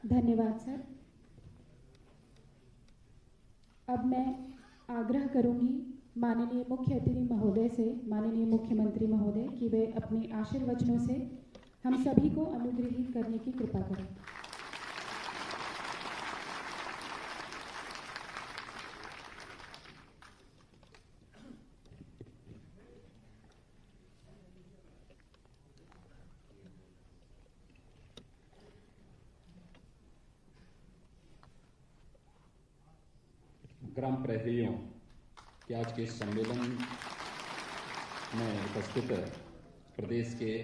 धन्यवाद सर। अब मैं आग्रह करूंगी माननीय मुख्य अतिथि महोदय से, माननीय मुख्यमंत्री महोदय, कि वे अपने आशीर्वचनों से हम सभी को अनुग्रहित करने की कृपा करें। ग्राम प्रहरियों के आज के इस सम्मेलन में उपस्थित प्रदेश के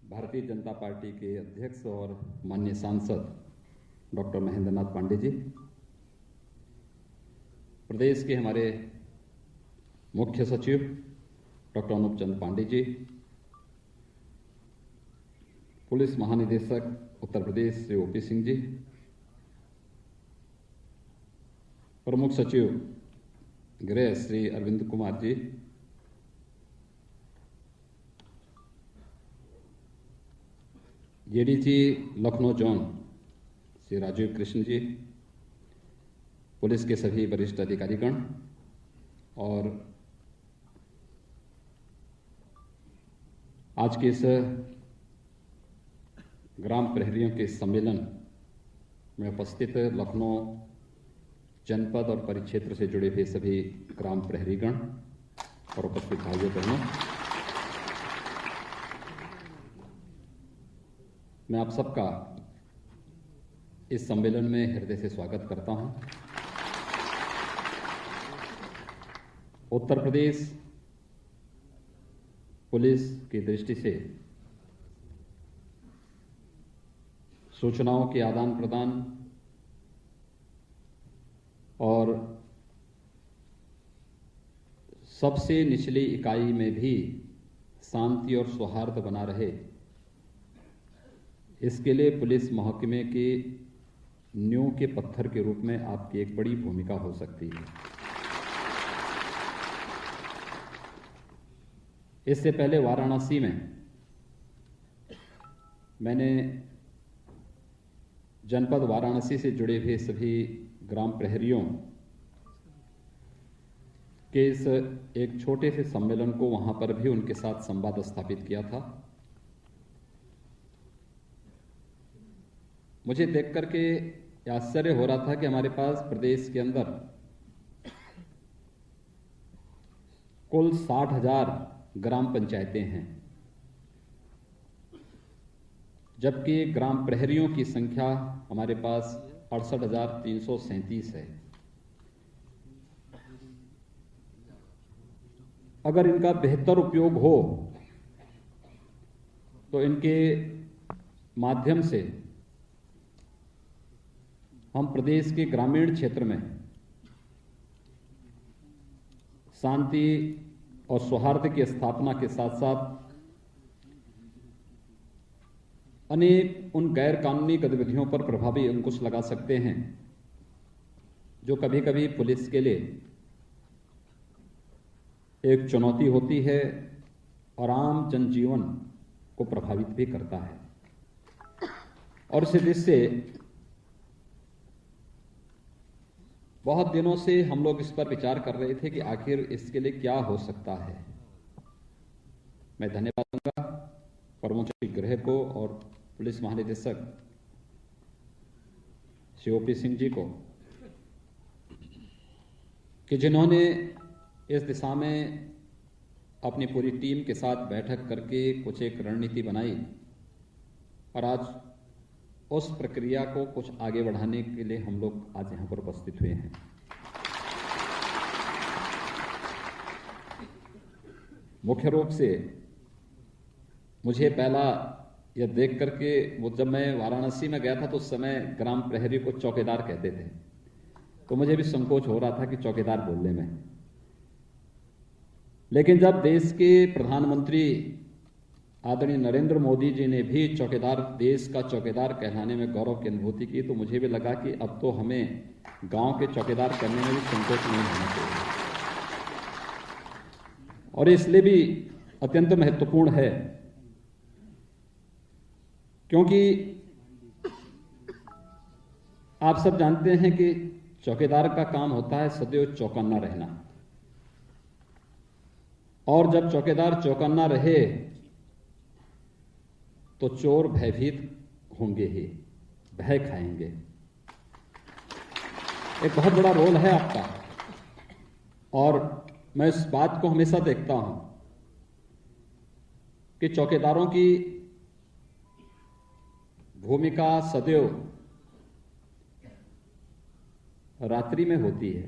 भारतीय जनता पार्टी के अध्यक्ष और माननीय सांसद डॉक्टर महेंद्र नाथ पांडे जी, प्रदेश के हमारे मुख्य सचिव डॉक्टर अनूप चंद पांडे जी, पुलिस महानिदेशक उत्तर प्रदेश श्री ओपी सिंह जी, प्रमुख सचिव गृह श्री अरविंद कुमार जी, जेडीजी लखनऊ जोन श्री राजीव कृष्ण जी, पुलिस के सभी वरिष्ठ अधिकारीगण और आज के इस ग्राम प्रहरियों के सम्मेलन में उपस्थित लखनऊ जनपद और परिक्षेत्र से जुड़े हुए सभी ग्राम प्रहरीगण और उपस्थित भाइयों बहनों, मैं आप सबका इस सम्मेलन में हृदय से स्वागत करता हूं। उत्तर प्रदेश पुलिस की दृष्टि से सूचनाओं के आदान प्रदान और सबसे निचली इकाई में भी शांति और सौहार्द बना रहे, इसके लिए पुलिस महकमे के नींव के पत्थर के रूप में आपकी एक बड़ी भूमिका हो सकती है। इससे पहले वाराणसी में मैंने जनपद वाराणसी से जुड़े हुए सभी ग्राम प्रहरियों के इस एक छोटे से सम्मेलन को वहां पर भी उनके साथ संवाद स्थापित किया था। मुझे देख करके आश्चर्य हो रहा था कि हमारे पास प्रदेश के अंदर कुल 60,000 ग्राम पंचायतें हैं, जबकि ग्राम प्रहरियों की संख्या हमारे पास 68,337 है। अगर इनका बेहतर उपयोग हो तो इनके माध्यम से हम प्रदेश के ग्रामीण क्षेत्र में शांति और सौहार्द की स्थापना के साथ साथ अनेक उन गैर कानूनी गतिविधियों पर प्रभावी अंकुश लगा सकते हैं जो कभी कभी पुलिस के लिए एक चुनौती होती है और आम जनजीवन को प्रभावित भी करता है। और इस दृष्टि से बहुत दिनों से हम लोग इस पर विचार कर रहे थे कि आखिर इसके लिए क्या हो सकता है। मैं धन्यवाद दूंगा प्रमुख गृह को और पुलिस महानिदेशक श्री ओपी सिंह जी को कि जिन्होंने इस दिशा में अपनी पूरी टीम के साथ बैठक करके कुछ एक रणनीति बनाई और आज उस प्रक्रिया को कुछ आगे बढ़ाने के लिए हम लोग आज यहां पर उपस्थित हुए हैं। मुख्य रूप से मुझे पहला यह देख करके, वो जब मैं वाराणसी में गया था तो उस समय ग्राम प्रहरी को चौकीदार कहते थे, तो मुझे भी संकोच हो रहा था कि चौकीदार बोलने में। लेकिन जब देश के प्रधानमंत्री आदरणीय नरेंद्र मोदी जी ने भी चौकीदार, देश का चौकीदार कहलाने में गौरव की अनुभूति की, तो मुझे भी लगा कि अब तो हमें गांव के चौकीदार करने में भी संकोच नहीं होना चाहिए। और इसलिए भी अत्यंत महत्वपूर्ण है क्योंकि आप सब जानते हैं कि चौकीदार का काम होता है सदैव चौकन्ना रहना, और जब चौकीदार चौकन्ना रहे तो चोर भयभीत होंगे ही, भय खाएंगे। एक बहुत बड़ा रोल है आपका, और मैं इस बात को हमेशा देखता हूं कि चौकीदारों की भूमिका सदैव रात्रि में होती है।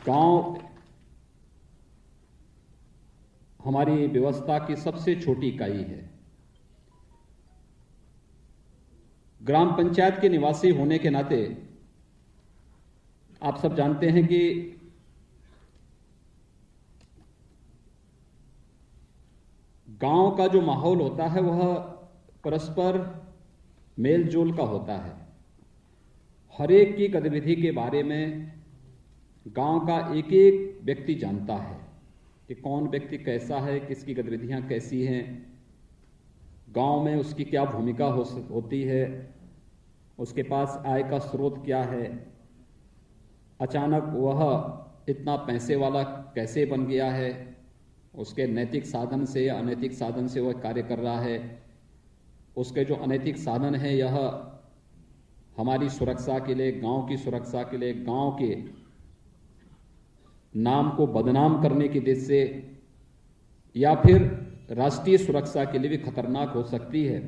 गांव हमारी व्यवस्था की सबसे छोटी इकाई है। ग्राम पंचायत के निवासी होने के नाते आप सब जानते हैं कि गांव का जो माहौल होता है वह परस्पर मेल जोल का होता है। हर एक की गतिविधि के बारे में गांव का एक एक व्यक्ति जानता है कि कौन व्यक्ति कैसा है, किसकी गतिविधियां कैसी हैं, गांव में उसकी क्या भूमिका होती है, उसके पास आय का स्रोत क्या है, अचानक वह इतना पैसे वाला कैसे बन गया है, उसके नैतिक साधन से या अनैतिक साधन से वह कार्य कर रहा है, उसके जो अनैतिक साधन है यह हमारी सुरक्षा के लिए, गांव की सुरक्षा के लिए, गांव के नाम को बदनाम करने की दृष्टि से या फिर राष्ट्रीय सुरक्षा के लिए भी खतरनाक हो सकती है।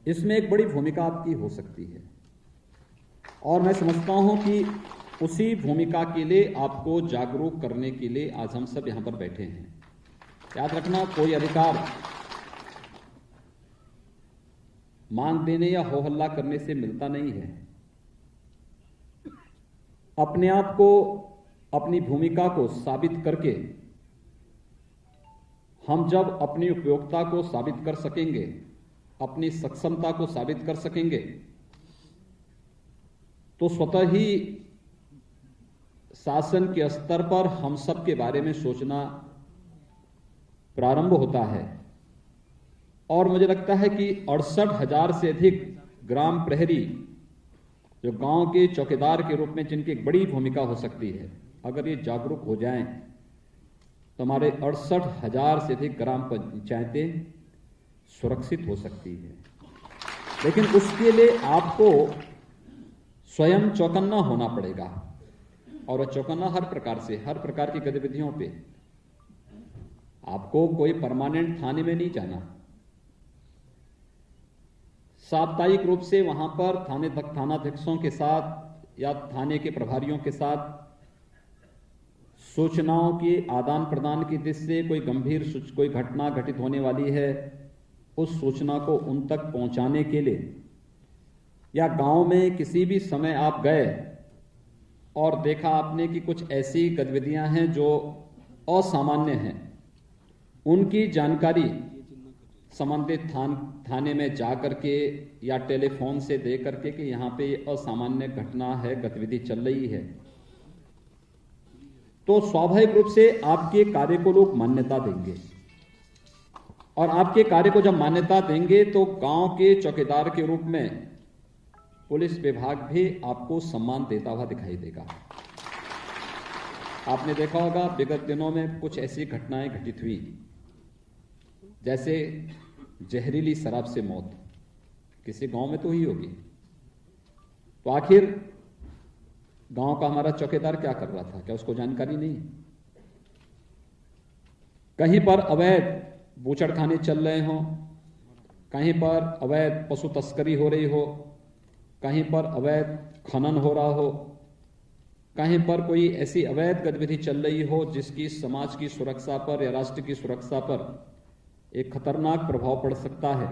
इसमें एक बड़ी भूमिका आपकी हो सकती है, और मैं समझता हूं कि उसी भूमिका के लिए आपको जागरूक करने के लिए आज हम सब यहां पर बैठे हैं। याद रखना, कोई अधिकार मांग देने या हो हल्ला करने से मिलता नहीं है। अपने आप को, अपनी भूमिका को साबित करके हम जब अपनी उपयोगिता को साबित कर सकेंगे, अपनी सक्षमता को साबित कर सकेंगे, तो स्वतः ही शासन के स्तर पर हम सब के बारे में सोचना प्रारंभ होता है। और मुझे लगता है कि 68,000 से अधिक ग्राम प्रहरी जो गांव के चौकीदार के रूप में जिनकी एक बड़ी भूमिका हो सकती है, अगर ये जागरूक हो जाएं तो हमारे 68,000 से अधिक ग्राम पंचायतें सुरक्षित हो सकती है। लेकिन उसके लिए आपको स्वयं चौकन्ना होना पड़ेगा, और वह चौकन्ना हर प्रकार से, हर प्रकार की गतिविधियों पे। आपको कोई परमानेंट थाने में नहीं जाना, साप्ताहिक रूप से वहां पर थानाध्यक्षों के साथ या थाने के प्रभारियों के साथ सूचनाओं के आदान प्रदान की दृष्टि से कोई गंभीर कोई घटना घटित होने वाली है, उस सूचना को उन तक पहुंचाने के लिए, या गांव में किसी भी समय आप गए और देखा आपने कि कुछ ऐसी गतिविधियां हैं जो असामान्य हैं, उनकी जानकारी संबंधित थाने में जा करके या टेलीफोन से दे करके कि यहाँ पे असामान्य घटना है, गतिविधि चल रही है, तो स्वाभाविक रूप से आपके कार्य को लोग मान्यता देंगे। और आपके कार्य को जब मान्यता देंगे तो गांव के चौकीदार के रूप में पुलिस विभाग भी आपको सम्मान देता हुआ दिखाई देगा। आपने देखा होगा विगत दिनों में कुछ ऐसी घटनाएं घटित हुई, जैसे जहरीली शराब से मौत किसी गांव में तो हुई होगी, तो आखिर गांव का हमारा चौकीदार क्या कर रहा था? क्या उसको जानकारी नहीं? कहीं पर अवैध बूचड़खाने चल रहे हों, कहीं पर अवैध पशु तस्करी हो रही हो, कहीं पर अवैध खनन हो रहा हो, कहीं पर कोई ऐसी अवैध गतिविधि चल रही हो जिसकी समाज की सुरक्षा पर या राष्ट्र की सुरक्षा पर एक खतरनाक प्रभाव पड़ सकता है,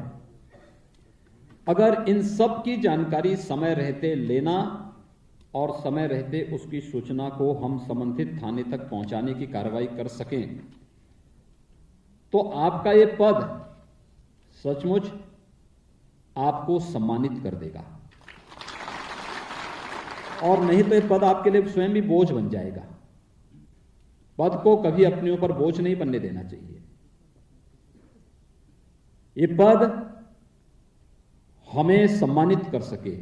अगर इन सब की जानकारी समय रहते लेना और समय रहते उसकी सूचना को हम संबंधित थाने तक पहुंचाने की कार्रवाई कर सकें, तो आपका ये पद सचमुच आपको सम्मानित कर देगा। और नहीं तो ये पद आपके लिए स्वयं भी बोझ बन जाएगा। पद को कभी अपने ऊपर बोझ नहीं बनने देना चाहिए। ये पद हमें सम्मानित कर सके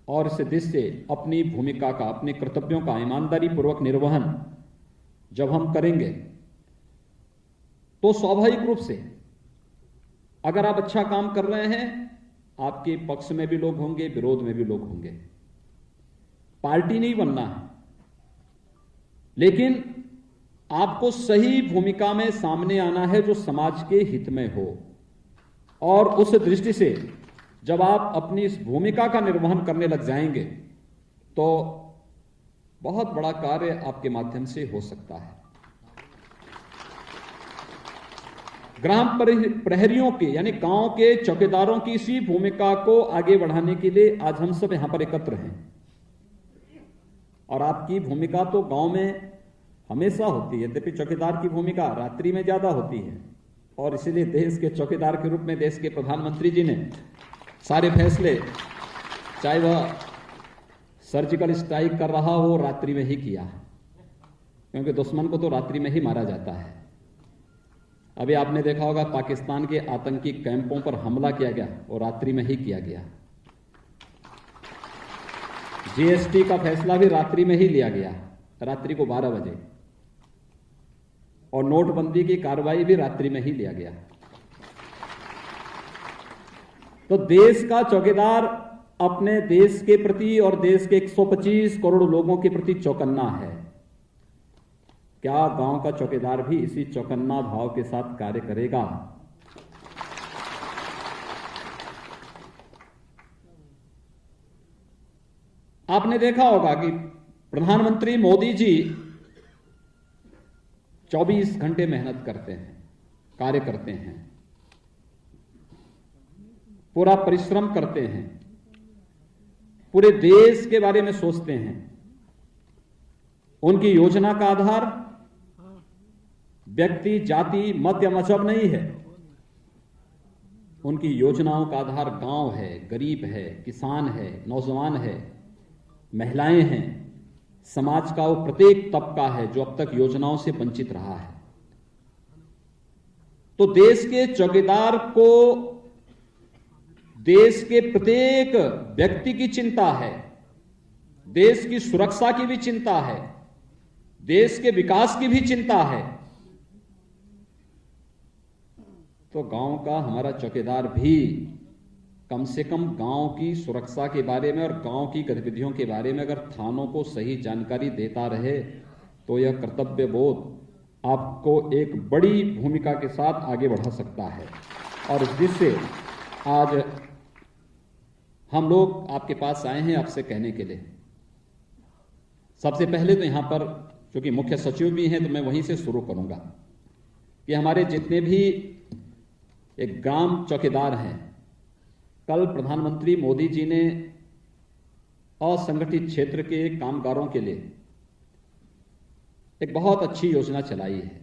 और इस उद्देश्य से अपनी भूमिका का, अपने कर्तव्यों का ईमानदारी पूर्वक निर्वहन जब हम करेंगे तो स्वाभाविक रूप से अगर आप अच्छा काम कर रहे हैं, आपके पक्ष में भी लोग होंगे, विरोध में भी लोग होंगे। पार्टी नहीं बनना है, लेकिन आपको सही भूमिका में सामने आना है जो समाज के हित में हो। और उस दृष्टि से जब आप अपनी इस भूमिका का निर्वहन करने लग जाएंगे तो बहुत बड़ा कार्य आपके माध्यम से हो सकता है। ग्राम प्रहरियों के यानी गांव के चौकीदारों की इसी भूमिका को आगे बढ़ाने के लिए आज हम सब यहां पर एकत्र हैं। और आपकी भूमिका तो गांव में हमेशा होती है, यद्यपि चौकीदार की भूमिका रात्रि में ज्यादा होती है और इसीलिए देश के चौकीदार के रूप में देश के प्रधानमंत्री जी ने सारे फैसले, चाहे वह सर्जिकल स्ट्राइक कर रहा हो, रात्रि में ही किया, क्योंकि दुश्मन को तो रात्रि में ही मारा जाता है। अभी आपने देखा होगा पाकिस्तान के आतंकी कैंपों पर हमला किया गया, वो रात्रि में ही किया गया। जीएसटी का फैसला भी रात्रि में ही लिया गया, रात्रि को 12 बजे, और नोटबंदी की कार्रवाई भी रात्रि में ही लिया गया। तो देश का चौकीदार अपने देश के प्रति और देश के 125 करोड़ लोगों के प्रति चौकन्ना है। क्या गांव का चौकीदार भी इसी चौकन्ना भाव के साथ कार्य करेगा? आपने देखा होगा कि प्रधानमंत्री मोदी जी 24 घंटे मेहनत करते हैं, कार्य करते हैं, पूरा परिश्रम करते हैं, पूरे देश के बारे में सोचते हैं। उनकी योजना का आधार व्यक्ति, जाति, मत या मजहब नहीं है। उनकी योजनाओं का आधार गांव है, गरीब है, किसान है, नौजवान है, महिलाएं हैं, समाज का वो प्रत्येक तबका है जो अब तक योजनाओं से वंचित रहा है। तो देश के चौकीदार को देश के प्रत्येक व्यक्ति की चिंता है, देश की सुरक्षा की भी चिंता है, देश के विकास की भी चिंता है। तो गांव का हमारा चौकीदार भी कम से कम गांव की सुरक्षा के बारे में और गांव की गतिविधियों के बारे में अगर थानों को सही जानकारी देता रहे तो यह कर्तव्य बोध आपको एक बड़ी भूमिका के साथ आगे बढ़ा सकता है। और जिससे आज हम लोग आपके पास आए हैं आपसे कहने के लिए, सबसे पहले तो यहां पर क्योंकि मुख्य सचिव भी हैं तो मैं वहीं से शुरू करूंगा कि हमारे जितने भी एक ग्राम चौकीदार हैं, कल प्रधानमंत्री मोदी जी ने असंगठित क्षेत्र के कामगारों के लिए एक बहुत अच्छी योजना चलाई है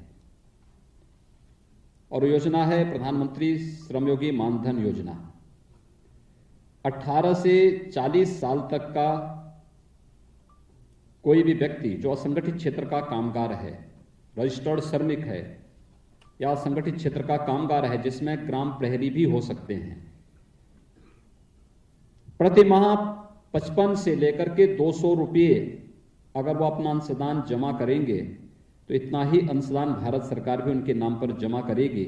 और योजना है प्रधानमंत्री श्रमयोगी मानधन योजना। 18 से 40 साल तक का कोई भी व्यक्ति जो असंगठित क्षेत्र का कामगार है, रजिस्टर्ड श्रमिक है या असंगठित क्षेत्र का कामगार है, जिसमें ग्राम प्रहरी भी हो सकते हैं, प्रति माह 55 से लेकर के 200 रुपये अगर वो अपना अंशदान जमा करेंगे तो इतना ही अंशदान भारत सरकार भी उनके नाम पर जमा करेगी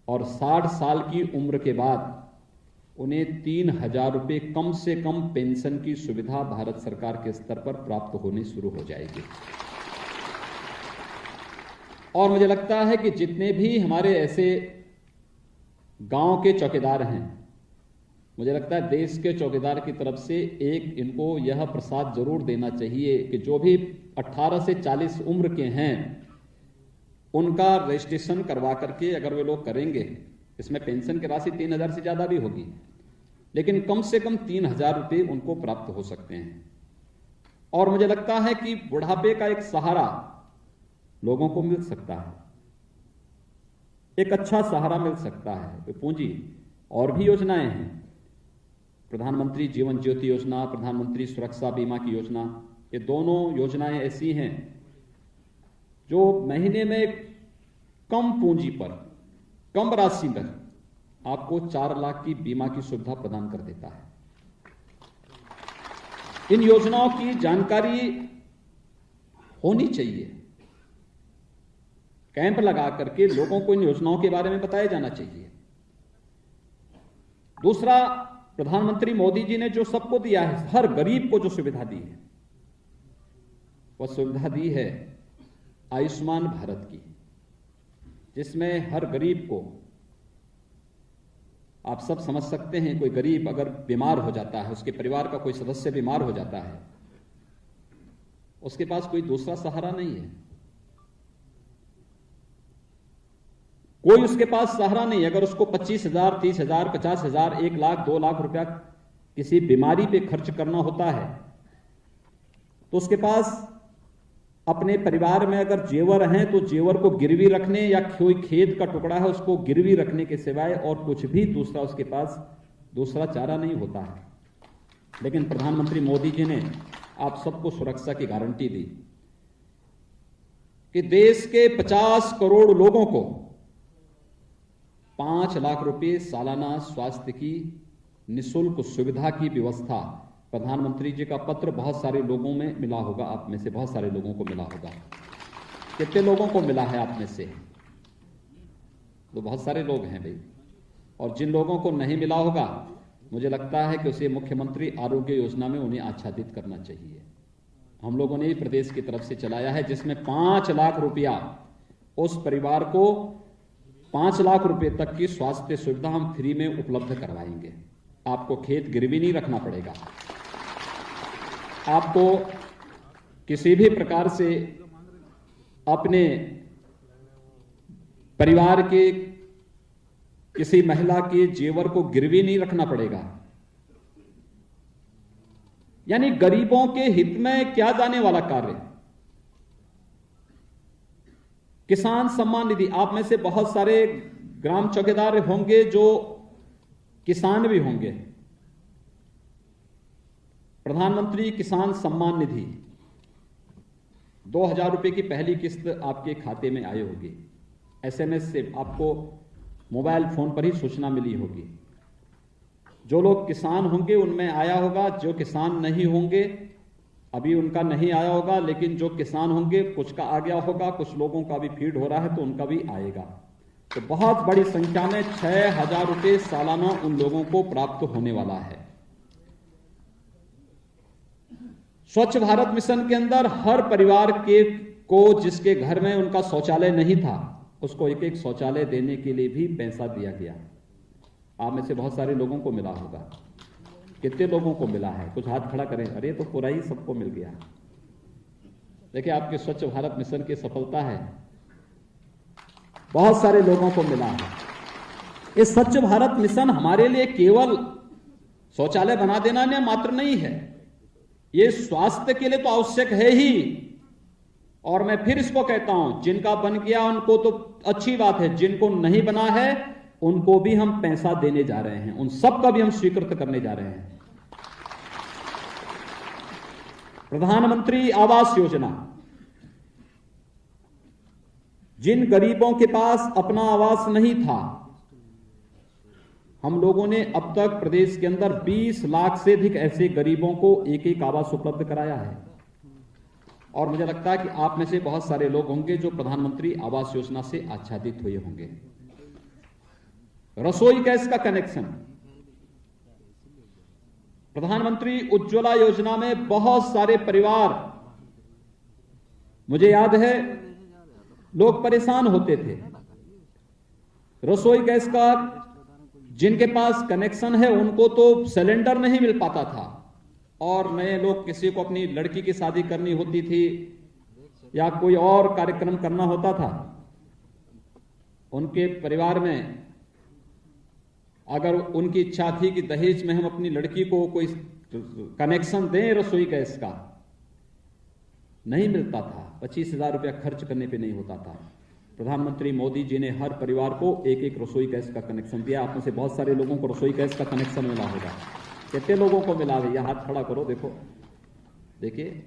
और 60 साल की उम्र के बाद उन्हें 3000 रुपये कम से कम पेंशन की सुविधा भारत सरकार के स्तर पर प्राप्त होनी शुरू हो जाएगी। और मुझे लगता है कि जितने भी हमारे ऐसे गांव के चौकीदार हैं, मुझे लगता है देश के चौकीदार की तरफ से एक इनको यह प्रसाद जरूर देना चाहिए कि जो भी 18 से 40 उम्र के हैं उनका रजिस्ट्रेशन करवा करके अगर वे लोग करेंगे, इसमें पेंशन की राशि 3000 से ज्यादा भी होगी, लेकिन कम से कम 3000 रुपये उनको प्राप्त हो सकते हैं। और मुझे लगता है कि बुढ़ापे का एक सहारा लोगों को मिल सकता है, एक अच्छा सहारा मिल सकता है। पूंजी और भी योजनाएं हैं, प्रधानमंत्री जीवन ज्योति योजना, प्रधानमंत्री सुरक्षा बीमा की योजना, ये दोनों योजनाएं ऐसी हैं जो महीने में कम पूंजी पर कम राशि में आपको 4 लाख की बीमा की सुविधा प्रदान कर देता है। इन योजनाओं की जानकारी होनी चाहिए। कैंप लगा करके लोगों को इन योजनाओं के बारे में बताया जाना चाहिए। दूसरा, प्रधानमंत्री मोदी जी ने जो सबको दिया है, हर गरीब को जो सुविधा दी है, वह सुविधा दी है आयुष्मान भारत की, जिसमें हर गरीब को, आप सब समझ सकते हैं, कोई गरीब अगर बीमार हो जाता है, उसके परिवार का कोई सदस्य बीमार हो जाता है, उसके पास कोई दूसरा सहारा नहीं है, कोई उसके पास सहारा नहीं। अगर उसको 25,000, 30,000, 50,000, 1 लाख, 2 लाख रुपया किसी बीमारी पे खर्च करना होता है, तो उसके पास अपने परिवार में अगर जेवर हैं तो जेवर को गिरवी रखने, या कोई खेत का टुकड़ा है उसको गिरवी रखने के सिवाय और कुछ भी दूसरा उसके पास दूसरा चारा नहीं होता है। लेकिन प्रधानमंत्री मोदी जी ने आप सबको सुरक्षा की गारंटी दी कि देश के 50 करोड़ लोगों को 5 लाख रुपए सालाना स्वास्थ्य की निःशुल्क सुविधा की व्यवस्था, प्रधानमंत्री जी का पत्र बहुत सारे लोगों में मिला होगा, आप में से बहुत सारे लोगों को मिला होगा। कितने लोगों को मिला है आप में से? तो बहुत सारे लोग हैं भाई। और जिन लोगों को नहीं मिला होगा, मुझे लगता है कि उसे मुख्यमंत्री आरोग्य योजना में उन्हें आच्छादित करना चाहिए। हम लोगों ने प्रदेश की तरफ से चलाया है, जिसमें 5 लाख रुपया उस परिवार को 5 लाख रुपए तक की स्वास्थ्य सुविधा हम फ्री में उपलब्ध करवाएंगे। आपको खेत गिरवी नहीं रखना पड़ेगा, आपको किसी भी प्रकार से अपने परिवार के किसी महिला के जेवर को गिरवी नहीं रखना पड़ेगा। यानी गरीबों के हित में क्या जाने वाला कार्य। किसान सम्मान निधि, आप में से बहुत सारे ग्राम चौकीदार होंगे जो किसान भी होंगे। प्रधानमंत्री किसान सम्मान निधि 2,000 रुपए की पहली किस्त आपके खाते में आई होगी। SMS से आपको मोबाइल फोन पर ही सूचना मिली होगी। जो लोग किसान होंगे उनमें आया होगा, जो किसान नहीं होंगे अभी उनका नहीं आया होगा, लेकिन जो किसान होंगे कुछ का आ गया होगा, कुछ लोगों का भी फीड हो रहा है तो उनका भी आएगा। तो बहुत बड़ी संख्या में 6,000 रुपए सालाना उन लोगों को प्राप्त होने वाला है। स्वच्छ भारत मिशन के अंदर हर परिवार के को जिसके घर में उनका शौचालय नहीं था, उसको एक एक शौचालय देने के लिए भी पैसा दिया गया। आप में से बहुत सारे लोगों को मिला होगा। कितने लोगों को मिला है? कुछ हाथ खड़ा करें। अरे तो पूरा ही सबको मिल गया। देखिए, आपके स्वच्छ भारत मिशन की सफलता है, बहुत सारे लोगों को मिला है। ये स्वच्छ भारत मिशन हमारे लिए केवल शौचालय बना देना ने मात्र नहीं है, ये स्वास्थ्य के लिए तो आवश्यक है ही। और मैं फिर इसको कहता हूं, जिनका बन गया उनको तो अच्छी बात है, जिनको नहीं बना है उनको भी हम पैसा देने जा रहे हैं, उन सब का भी हम स्वीकृत करने जा रहे हैं। प्रधानमंत्री आवास योजना, जिन गरीबों के पास अपना आवास नहीं था, हम लोगों ने अब तक प्रदेश के अंदर 20 लाख से अधिक ऐसे गरीबों को एक एक आवास उपलब्ध कराया है। और मुझे लगता है कि आप में से बहुत सारे लोग होंगे जो प्रधानमंत्री आवास योजना से आच्छादित हुए होंगे। रसोई गैस का कनेक्शन, प्रधानमंत्री उज्ज्वला योजना में बहुत सारे परिवार, मुझे याद है लोग परेशान होते थे। रसोई गैस का जिनके पास कनेक्शन है उनको तो सिलेंडर नहीं मिल पाता था, और नए लोग किसी को अपनी लड़की की शादी करनी होती थी या कोई और कार्यक्रम करना होता था, उनके परिवार में अगर उनकी इच्छा थी कि दहेज में हम अपनी लड़की को कोई कनेक्शन दें रसोई गैस का, नहीं मिलता था। 25,000 रुपया खर्च करने पे नहीं होता था। प्रधानमंत्री मोदी जी ने हर परिवार को एक एक रसोई गैस का कनेक्शन दिया। आप में से बहुत सारे लोगों को रसोई गैस का कनेक्शन मिला होगा। कितने लोगों को मिला भैया? हाथ खड़ा करो। देखो, देखिए,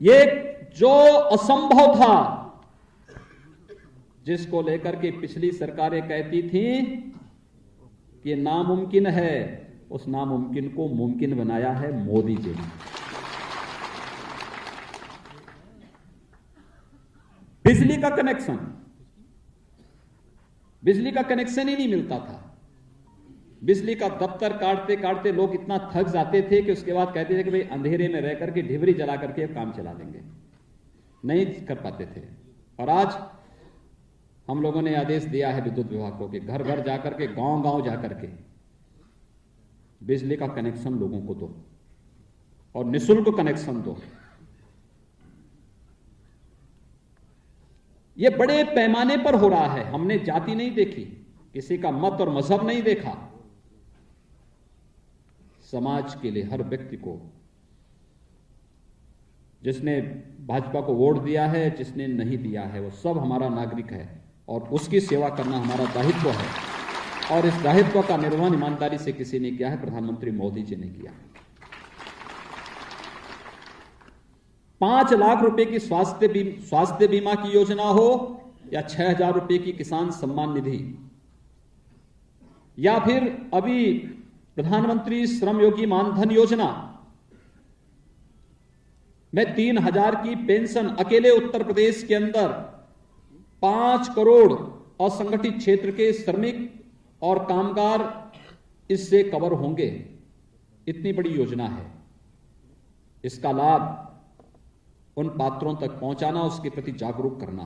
ये जो असंभव था, जिसको लेकर के पिछली सरकारें कहती थीं कि नामुमकिन है, उस नामुमकिन को मुमकिन बनाया है मोदी जी ने। बिजली का कनेक्शन ही नहीं मिलता था। बिजली का दफ्तर काटते काटते लोग इतना थक जाते थे कि उसके बाद कहते थे कि भाई अंधेरे में रह करके ढिबरी जला करके काम चला देंगे, नहीं कर पाते थे। और आज हम लोगों ने आदेश दिया है विद्युत विभाग को कि घर घर जाकर के, गांव गांव जाकर के बिजली का कनेक्शन लोगों को दो और निःशुल्क कनेक्शन दो। यह बड़े पैमाने पर हो रहा है। हमने जाति नहीं देखी, किसी का मत और मजहब नहीं देखा। समाज के लिए हर व्यक्ति को, जिसने भाजपा को वोट दिया है, जिसने नहीं दिया है, वो सब हमारा नागरिक है और उसकी सेवा करना हमारा दायित्व है। और इस दायित्व का निर्वहन ईमानदारी से किसी ने किया है, प्रधानमंत्री मोदी जी ने किया। 5 लाख रुपए की स्वास्थ्य बीमा की योजना हो या 6,000 रुपए की किसान सम्मान निधि, या फिर अभी प्रधानमंत्री श्रम योगी मानधन योजना में 3,000 की पेंशन, अकेले उत्तर प्रदेश के अंदर 5 करोड़ असंगठित क्षेत्र के श्रमिक और कामगार इससे कवर होंगे। इतनी बड़ी योजना है। इसका लाभ उन पात्रों तक पहुंचाना, उसके प्रति जागरूक करना,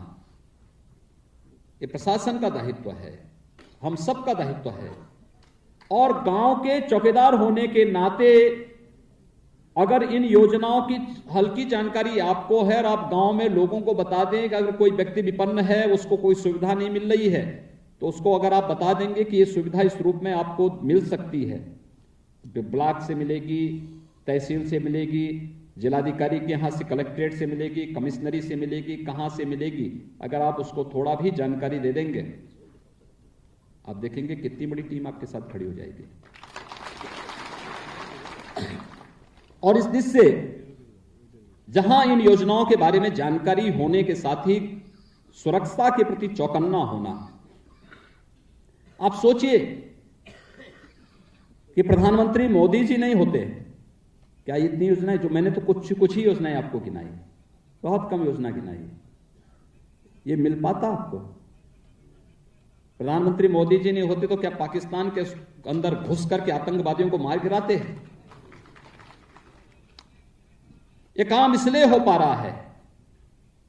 ये प्रशासन का दायित्व है, हम सबका दायित्व है। और गांव के चौकीदार होने के नाते अगर इन योजनाओं की हल्की जानकारी आपको है और आप गांव में लोगों को बता दें कि अगर कोई व्यक्ति विपन्न है, उसको कोई सुविधा नहीं मिल रही है, तो उसको अगर आप बता देंगे कि ये सुविधा इस रूप में आपको मिल सकती है, ब्लॉक से मिलेगी, तहसील से मिलेगी, जिलाधिकारी के यहां से, कलेक्ट्रेट से मिलेगी, कमिश्नरी से मिलेगी, कहां से मिलेगी, अगर आप उसको थोड़ा भी जानकारी दे देंगे, आप देखेंगे कितनी बड़ी टीम आपके साथ खड़ी हो जाएगी। और इस दिश से जहां इन योजनाओं के बारे में जानकारी होने के साथ ही सुरक्षा के प्रति चौकन्ना होना। आप सोचिए कि प्रधानमंत्री मोदी जी नहीं होते क्या इतनी योजनाएं, जो मैंने तो कुछ ही योजनाएं आपको गिनाई, बहुत कम योजना गिनाई, ये मिल पाता आपको? प्रधानमंत्री मोदी जी नहीं होते तो क्या पाकिस्तान के अंदर घुस करके आतंकवादियों को मार गिराते? यह काम इसलिए हो पा रहा है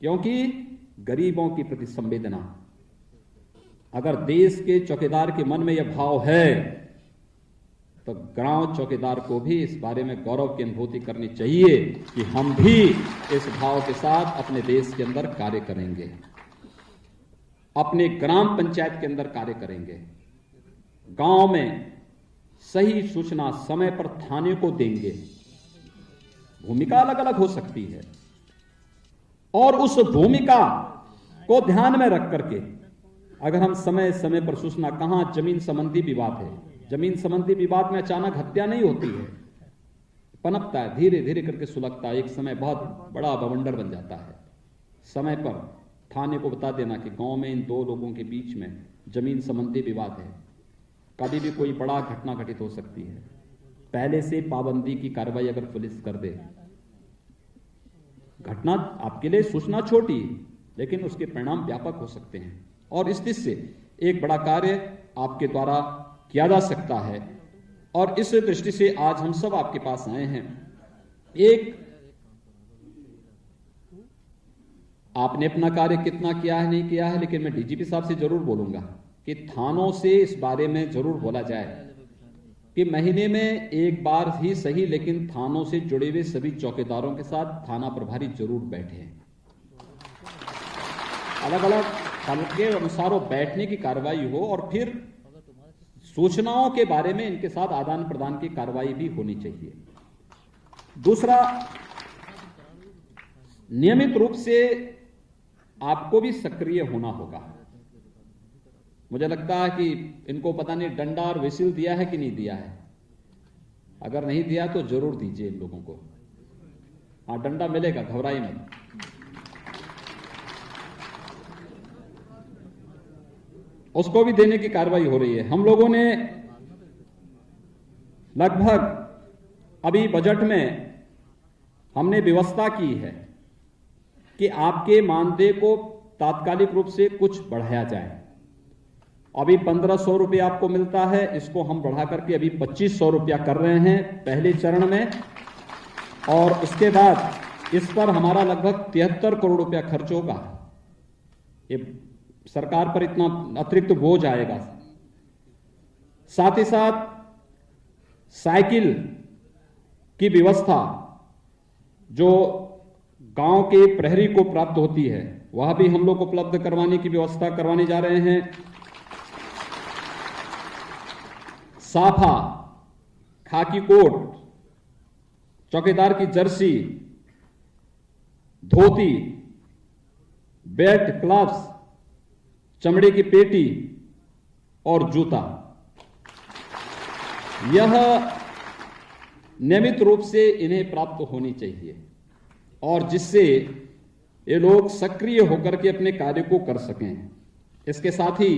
क्योंकि गरीबों की प्रति संवेदना। अगर देश के चौकीदार के मन में यह भाव है तो गांव चौकीदार को भी इस बारे में गौरव की अनुभूति करनी चाहिए कि हम भी इस भाव के साथ अपने देश के अंदर कार्य करेंगे, अपने ग्राम पंचायत के अंदर कार्य करेंगे, गांव में सही सूचना समय पर थाने को देंगे। भूमिका अलग अलग हो सकती है और उस भूमिका को ध्यान में रख करके अगर हम समय समय पर सूचना, कहां जमीन संबंधी विवाद है, जमीन संबंधी विवाद में अचानक हत्या नहीं होती है, पनपता है, धीरे धीरे करके सुलगता है, एक समय बहुत बड़ा बवंडर बन जाता है। समय पर थाने को बता देना कि गांव में इन 2 लोगों के बीच में जमीन संबंधी विवाद है, कभी भी कोई बड़ा घटना घटित हो सकती है। पहले से पाबंदी की कार्रवाई अगर पुलिस कर दे, घटना आपके लिए सूचना छोटी लेकिन उसके परिणाम व्यापक हो सकते हैं। और इस दिश से एक बड़ा कार्य आपके द्वारा किया जा सकता है और इस दृष्टि से आज हम सब आपके पास आए हैं। एक, आपने अपना कार्य कितना किया है नहीं किया है, लेकिन मैं डीजीपी साहब से जरूर बोलूंगा कि थानों से इस बारे में जरूर बोला जाए कि महीने में एक बार ही सही, लेकिन थानों से जुड़े हुए सभी चौकीदारों के साथ थाना प्रभारी जरूर बैठे, अलग अलग थानों के अनुसार बैठने की कार्रवाई हो और फिर सूचनाओं के बारे में इनके साथ आदान प्रदान की कार्रवाई भी होनी चाहिए। दूसरा, नियमित रूप से आपको भी सक्रिय होना होगा। मुझे लगता है कि इनको पता नहीं डंडा और विसिल दिया है कि नहीं दिया है, अगर नहीं दिया तो जरूर दीजिए इन लोगों को। हाँ, डंडा मिलेगा, घबराइए मत। उसको भी देने की कार्रवाई हो रही है। हम लोगों ने लगभग अभी बजट में हमने व्यवस्था की है कि आपके मानदेय को तात्कालिक रूप से कुछ बढ़ाया जाए। अभी 1500 रुपया आपको मिलता है, इसको हम बढ़ा करके अभी 2500 रुपया कर रहे हैं पहले चरण में, और उसके बाद इस पर हमारा लगभग 73 करोड़ रुपया खर्च होगा। ये सरकार पर इतना अतिरिक्त बोझ आएगा। साथ ही साथ साइकिल की व्यवस्था जो गांव के प्रहरी को प्राप्त होती है, वह भी हम लोग उपलब्ध करवाने की व्यवस्था करवाने जा रहे हैं। साफा, खाकी कोट, चौकीदार की जर्सी, धोती, बेल्ट, ग्लव्स, चमड़े की पेटी और जूता, यह नियमित रूप से इन्हें प्राप्त होनी चाहिए, और जिससे ये लोग सक्रिय होकर के अपने कार्य को कर सकें। इसके साथ ही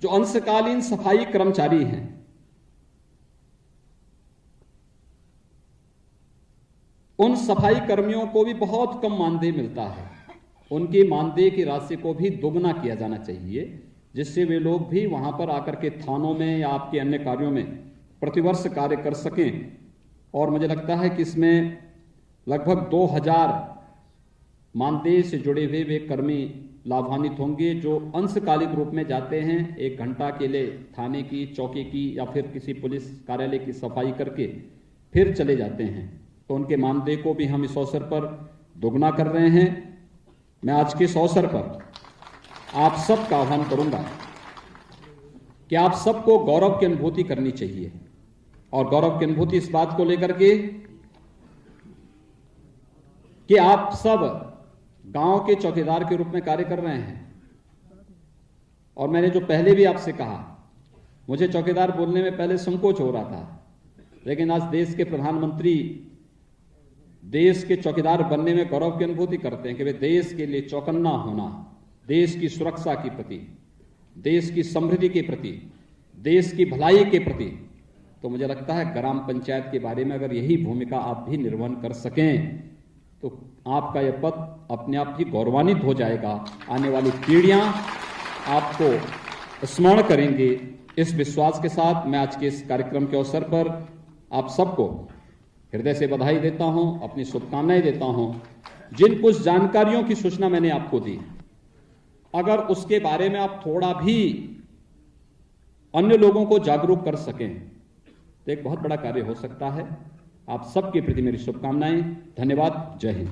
जो अंशकालीन सफाई कर्मचारी हैं, उन सफाई कर्मियों को भी बहुत कम मानदेय मिलता है। उनकी मानदेय की राशि को भी दोगुना किया जाना चाहिए, जिससे वे लोग भी वहां पर आकर के थानों में या आपके अन्य कार्यों में प्रतिवर्ष कार्य कर सकें। और मुझे लगता है कि इसमें लगभग 2000 मानदेय से जुड़े हुए वे कर्मी लाभान्वित होंगे, जो अंशकालिक रूप में जाते हैं, 1 घंटा के लिए थाने की, चौकी की या फिर किसी पुलिस कार्यालय की सफाई करके फिर चले जाते हैं। तो उनके मानदेय को भी हम इस अवसर पर दोगुना कर रहे हैं। मैं आज के इस अवसर पर आप सबका आह्वान करूंगा कि आप सबको गौरव की अनुभूति करनी चाहिए, और गौरव की अनुभूति इस बात को लेकर के कि आप सब गांव के चौकीदार के रूप में कार्य कर रहे हैं। और मैंने जो पहले भी आपसे कहा, मुझे चौकीदार बोलने में पहले संकोच हो रहा था, लेकिन आज देश के प्रधानमंत्री देश के चौकीदार बनने में गौरव की अनुभूति करते हैं कि वे देश के लिए चौकन्ना होना, देश की सुरक्षा के प्रति, देश की समृद्धि के प्रति, देश की भलाई के प्रति। तो मुझे लगता है ग्राम पंचायत के बारे में अगर यही भूमिका आप भी निर्वहन कर सकें तो आपका यह पद अपने आप ही गौरवान्वित हो जाएगा। आने वाली पीढ़ियां आपको स्मरण करेंगे। इस विश्वास के साथ मैं आज के इस कार्यक्रम के अवसर पर आप सबको हृदय से बधाई देता हूं, अपनी शुभकामनाएं देता हूं। जिन कुछ जानकारियों की सूचना मैंने आपको दी, अगर उसके बारे में आप थोड़ा भी अन्य लोगों को जागरूक कर सकें तो एक बहुत बड़ा कार्य हो सकता है। आप सबके प्रति मेरी शुभकामनाएं। धन्यवाद। जय हिंद।